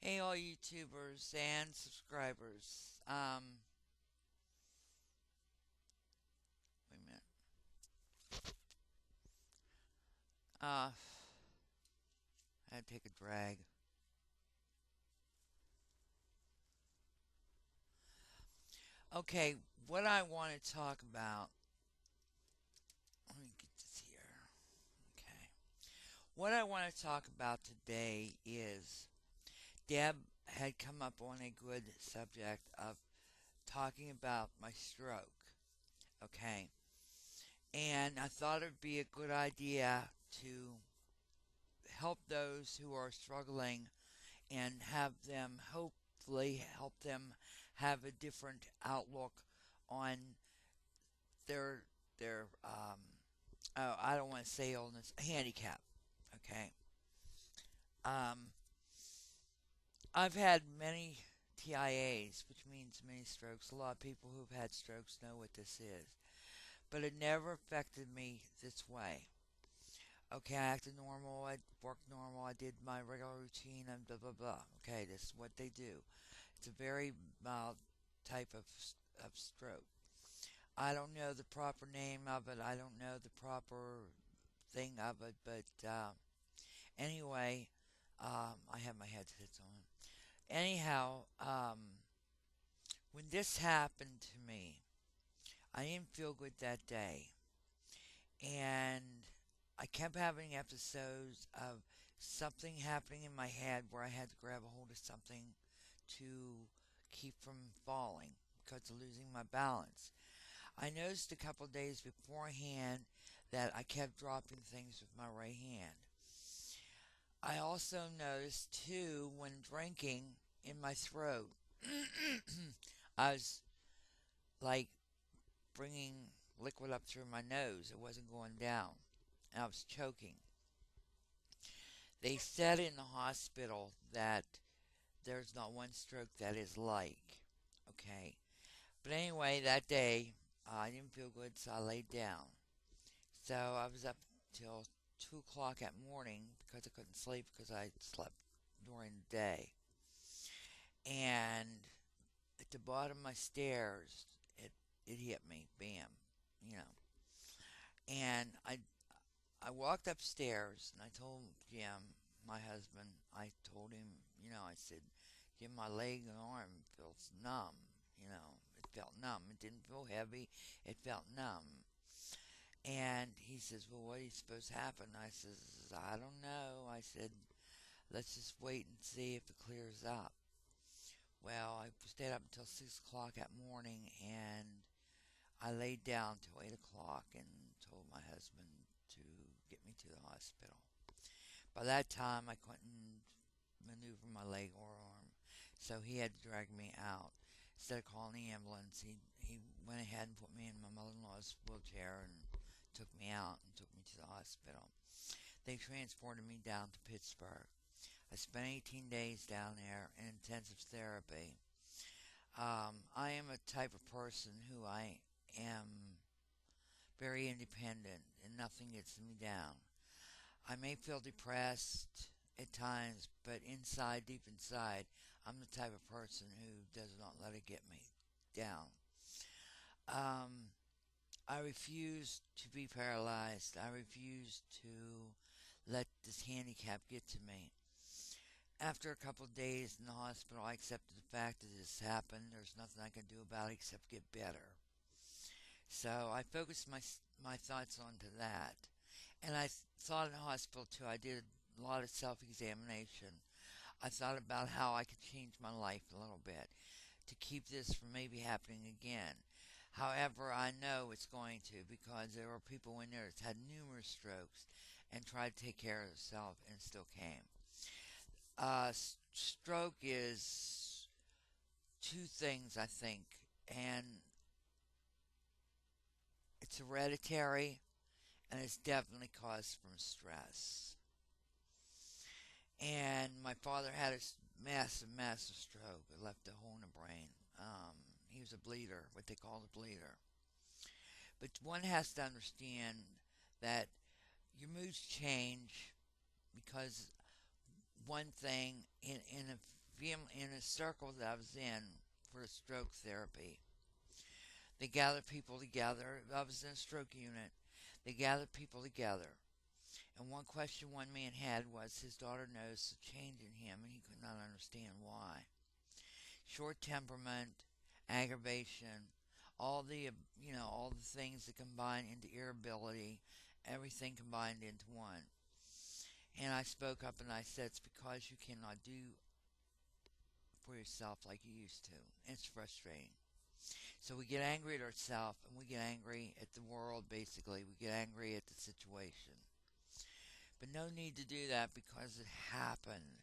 Hey, all YouTubers and subscribers. Wait a minute. Uh, I had to take a drag. Okay, what I want to talk about. Let me get this here. Okay. What I want to talk about today is Deb had come up on a good subject of talking about my stroke. Okay. And I thought it'd be a good idea to help those who are struggling and have them hopefully help them have a different outlook on their oh, I don't want to say illness, handicap. Okay. Um, I've had many TIAs, which means many strokes. A lot of people who've had strokes know what this is, but it never affected me this way. Okay, I acted normal, I worked normal, I did my regular routine, and blah blah blah. Okay, this is what they do. It's a very mild type of stroke. I don't know the proper name of it. I don't know the proper thing of it. But anyway, I have my headsets on. Anyhow, when this happened to me, I didn't feel good that day. And I kept having episodes of something happening in my head where I had to grab a hold of something to keep from falling because of losing my balance. I noticed a couple of days beforehand that I kept dropping things with my right hand. I also noticed too when drinking in my throat, I was like bringing liquid up through my nose. It wasn't going down. And I was choking. They said in the hospital that there's not one stroke that is like. Okay. But anyway, that day, I didn't feel good, so I laid down. So I was up till 2 o'clock at morning because I couldn't sleep because I slept during the day. And at the bottom of my stairs, it hit me, bam, you know. And I walked upstairs and I told Jim, my husband, I told him, I said, Jim, my leg and arm feels numb. It felt numb. It didn't feel heavy. It felt numb. And he says, well, what is supposed to happen? I says, I don't know. I said, let's just wait and see if it clears up. Well, I stayed up until 6 o'clock that morning and I laid down till 8 o'clock and told my husband to get me to the hospital. By that time, I couldn't maneuver my leg or arm, so he had to drag me out. Instead of calling the ambulance, he went ahead and put me in my mother-in-law's wheelchair and took me out and took me to the hospital. They transported me down to Pittsburgh. I spent 18 days down there in intensive therapy. I am a type of person who I am very independent and nothing gets me down. I may feel depressed at times, but inside, deep inside, I'm the type of person who does not let it get me down. Um, I refuse to be paralyzed. I refuse to let this handicap get to me. After a couple of days in the hospital, I accepted the fact that this happened. There's nothing I can do about it except get better. So I focused my thoughts onto that. And I thought in the hospital too. I did a lot of self-examination. I thought about how I could change my life a little bit to keep this from maybe happening again. However, I know it's going to because there were people in there that had numerous strokes and tried to take care of themselves and still came. Stroke is two things, I think, and it's hereditary and it's definitely caused from stress. And my father had a massive stroke. It left a hole in the brain. He was a bleeder, what they call a bleeder. But one has to understand that your moods change because one thing in a in a circle that I was in for stroke therapy. They gathered people together. I was in a stroke unit. They gathered people together. And one question one man had was his daughter noticed a change in him and he could not understand why. Short temperament, aggravation, all the all the things that combine into irritability, everything combined into one. And I spoke up and I said it's because you cannot do for yourself like you used to. It's frustrating. So we get angry at ourselves and we get angry at the world basically. We get angry at the situation. But no need to do that because it happened.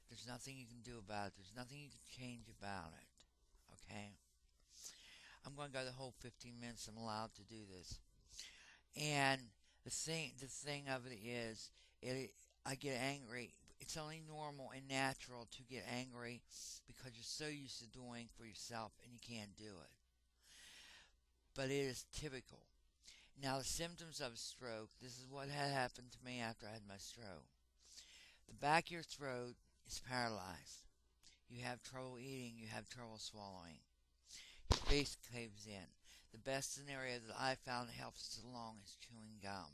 There's nothing you can do about it. There's nothing you can change about it. Okay? I'm going to go the whole 15 minutes I'm allowed to do this. And the thing of it is, I get angry. It's only normal and natural to get angry because you're so used to doing for yourself and you can't do it. But it is typical. Now, the symptoms of a stroke, this is what had happened to me after I had my stroke. The back of your throat is paralyzed. You have trouble eating, you have trouble swallowing. Your face caves in. The best scenario that I found that helps us along is chewing gum.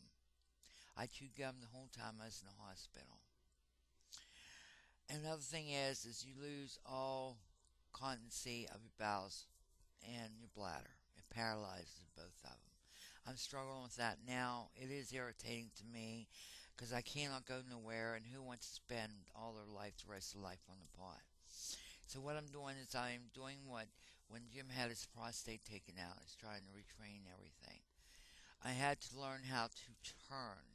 I chewed gum the whole time I was in the hospital. Another thing is you lose all continency of your bowels and your bladder. It paralyzes both of them. I'm struggling with that now. It is irritating to me because I cannot go nowhere, and who wants to spend all their life, the rest of life, on the pot? So what I'm doing is I'm doing what when Jim had his prostate taken out. He's trying to retrain everything. I had to learn how to turn.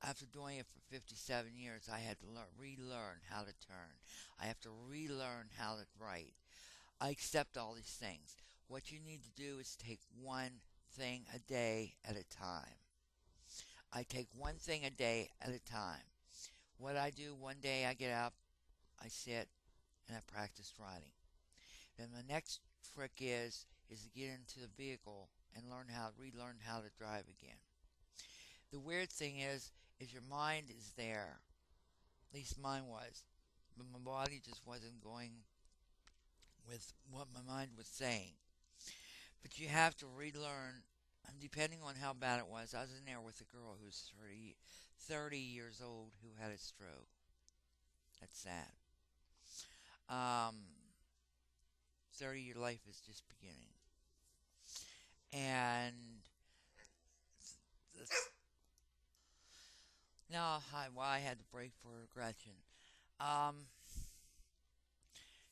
After doing it for 57 years, I had to relearn how to turn. I have to relearn how to write. I accept all these things. What you need to do is take one thing a day at a time. I take one thing a day at a time. What I do, one day I get up, I sit, and I practice writing. Then the next trick is to get into the vehicle and relearn how to drive again. The weird thing is your mind is there. At least mine was. But my body just wasn't going with what my mind was saying. But you have to relearn, depending on how bad it was. I was in there with a girl who was 30 years old who had a stroke. That's sad. 30-year life is just beginning. And now, why I had to break for Gretchen. The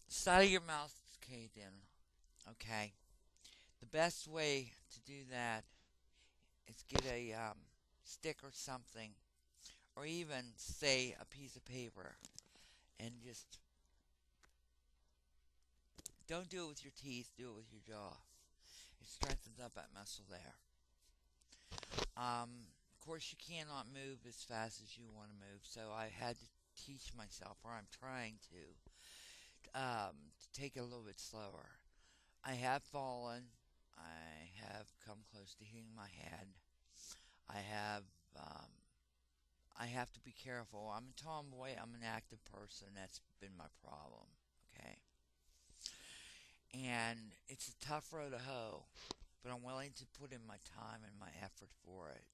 side of your mouth is caved in. Okay. The best way to do that is get a stick or something, or even say a piece of paper, and just don't do it with your teeth. Do it with your jaw. It strengthens up that muscle there. Of course, you cannot move as fast as you want to move, so I had to teach myself, or I'm trying to take it a little bit slower. I have fallen. I have come close to hitting my head. I have I have to be careful. I'm a tomboy. I'm an active person. That's been my problem. Okay, and it's a tough road to hoe, but I'm willing to put in my time and my effort for it.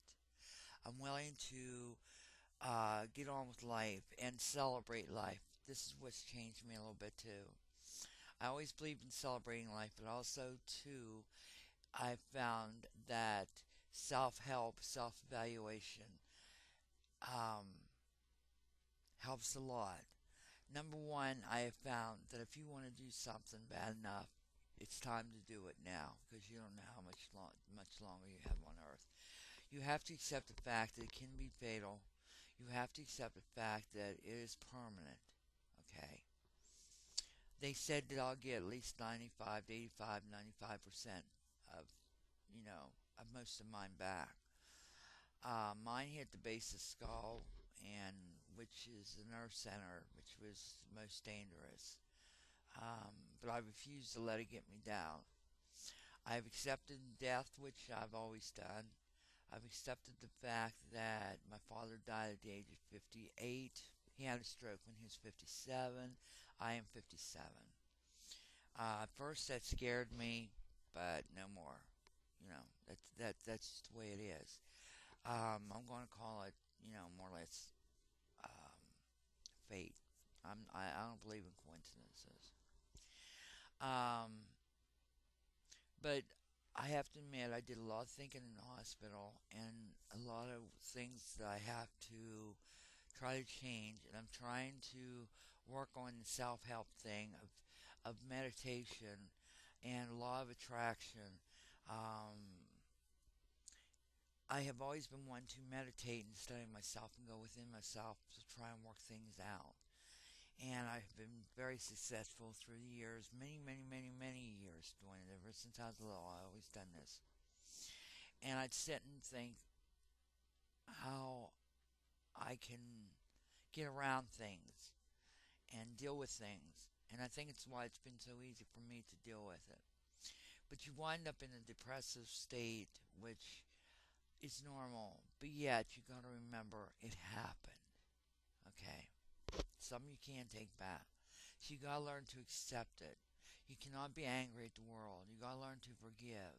I'm willing to get on with life and celebrate life. This is what's changed me a little bit too. I always believed in celebrating life, but also too, I found that self-help, self-evaluation um, helps a lot. Number one, I have found that if you want to do something bad enough, it's time to do it now because you don't know how much longer you have on earth. You have to accept the fact that it can be fatal. You have to accept the fact that it is permanent. Okay. They said that I'll get at least 95 to 85, 95% of, of most of mine back. Mine hit the base of the skull, and which is the nerve center, which was most dangerous. But I refused to let it get me down. I've accepted death, which I've always done. I've accepted the fact that my father died at the age of 58. He had a stroke when he was 57. I am 57. At first that scared me, but no more. That's just the way it is. I'm going to call it, more or less fate. I don't believe in coincidences. Um, but I have to admit, I did a lot of thinking in the hospital and a lot of things that I have to try to change. And I'm trying to work on the self help thing of meditation and law of attraction. Um, I have always been one to meditate and study myself and go within myself to try and work things out. And I've been very successful through the years, many, many, many, many years doing it. Ever since I was little, I always done this. And I'd sit and think how I can get around things and deal with things. And I think it's why it's been so easy for me to deal with it. But you wind up in a depressive state, which is normal. But yet, you got to remember it happened. Okay? Some you can't take back. So you gotta learn to accept it. You cannot be angry at the world. You gotta learn to forgive.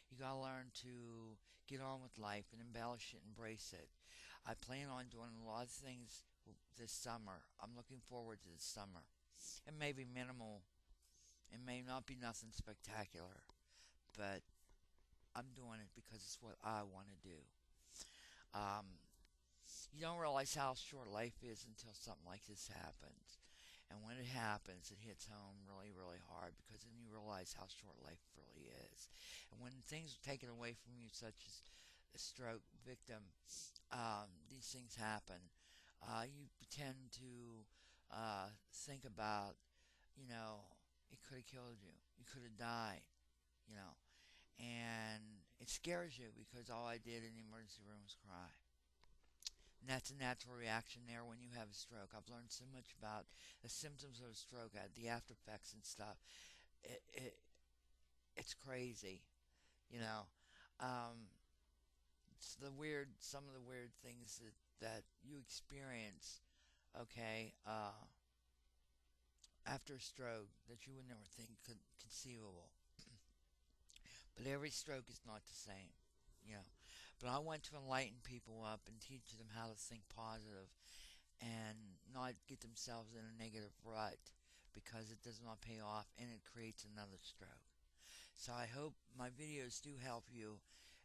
You gotta learn to get on with life and embellish it, embrace it. I plan on doing a lot of things this summer. I'm looking forward to this summer. It may be minimal. It may not be nothing spectacular, but I'm doing it because it's what I want to do. Um, you don't realize how short life is until something like this happens. And when it happens, it hits home really, really hard because then you realize how short life really is. And when things are taken away from you, such as a stroke victim, these things happen. You tend to think about, you know, it could have killed you. You could have died, you know. And it scares you because all I did in the emergency room was cry. And that's a natural reaction there when you have a stroke. I've learned so much about the symptoms of a stroke, the after effects and stuff. It, it it's crazy, you know. Um, it's some of the weird things that you experience. Okay, after a stroke that you would never think conceivable. But every stroke is not the same, you know. But I want to enlighten people up and teach them how to think positive and not get themselves in a negative rut because it does not pay off and it creates another stroke. So I hope my videos do help you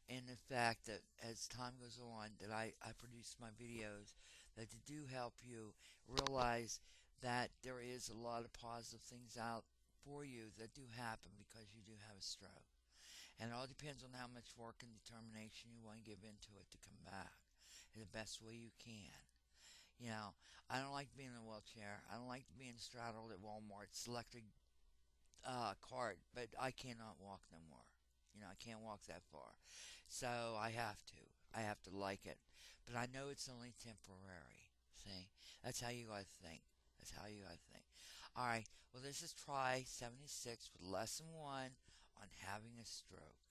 in the fact that as time goes on that I produce my videos that they do help you realize that there is a lot of positive things out for you that do happen because you do have a stroke. And it all depends on how much work and determination you want to give into it to come back in the best way you can. You know, I don't like being in a wheelchair. I don't like being straddled at Walmart's electric cart, but I cannot walk no more. You know, I can't walk that far. So I have to. I have to like it. But I know it's only temporary. See? That's how you gotta think. That's how you gotta think. Alright, well this is try 76 with lesson 1 on having a stroke.